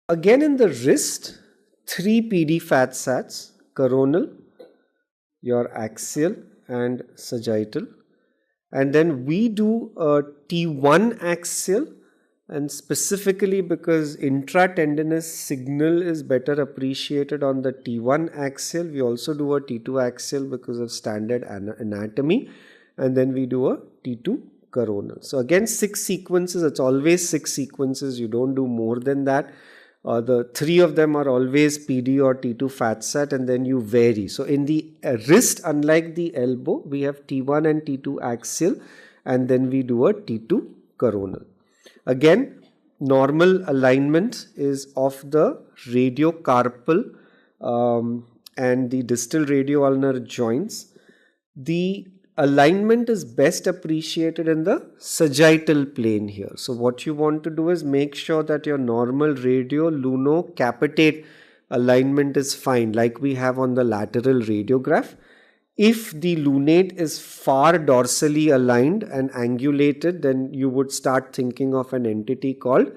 Again in the wrist, 3 PD fat sats, coronal, your axial and sagittal. And then we do a T1 axial, and specifically because intratendinous signal is better appreciated on the T1 axial, we also do a T2 axial because of standard anatomy, and then we do a T2 coronal. So again 6 sequences, it's always 6 sequences, you don't do more than that. The 3 of them are always PD or T2 fat sat, and then you vary. So in the wrist, unlike the elbow, we have T1 and T2 axial, and then we do a T2 coronal. Again, normal alignment is of the radiocarpal and the distal radioulnar joints. The alignment is best appreciated in the sagittal plane here. So what you want to do is make sure that your normal radio-luno-capitate alignment is fine, like we have on the lateral radiograph. If the lunate is far dorsally aligned and angulated, then you would start thinking of an entity called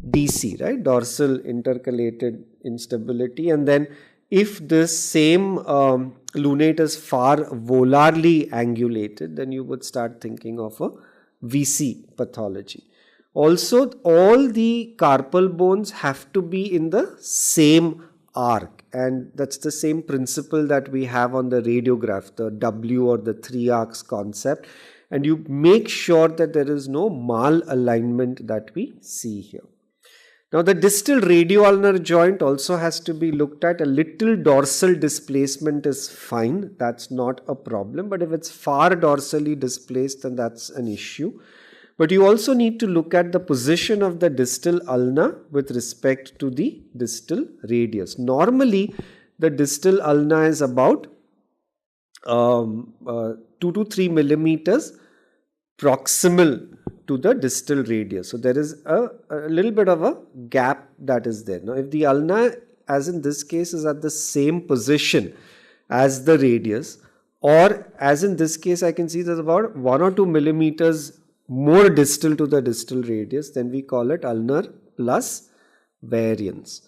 DC, right? Dorsal intercalated instability. And then if this same lunate is far volarly angulated, then you would start thinking of a VC pathology. Also, all the carpal bones have to be in the same arc, and that's the same principle that we have on the radiograph, the W or the 3 arcs concept, and you make sure that there is no malalignment that we see here. Now the distal radioulnar joint also has to be looked at. A little dorsal displacement is fine, that's not a problem, but if it's far dorsally displaced, then that's an issue. But you also need to look at the position of the distal ulna with respect to the distal radius. Normally the distal ulna is about 2 to 3 millimeters proximal to the distal radius. So there is a little bit of a gap that is there. Now if the ulna, as in this case, is at the same position as the radius, or as in this case I can see there's about 1 or 2 millimeters more distal to the distal radius, then we call it ulnar plus variance.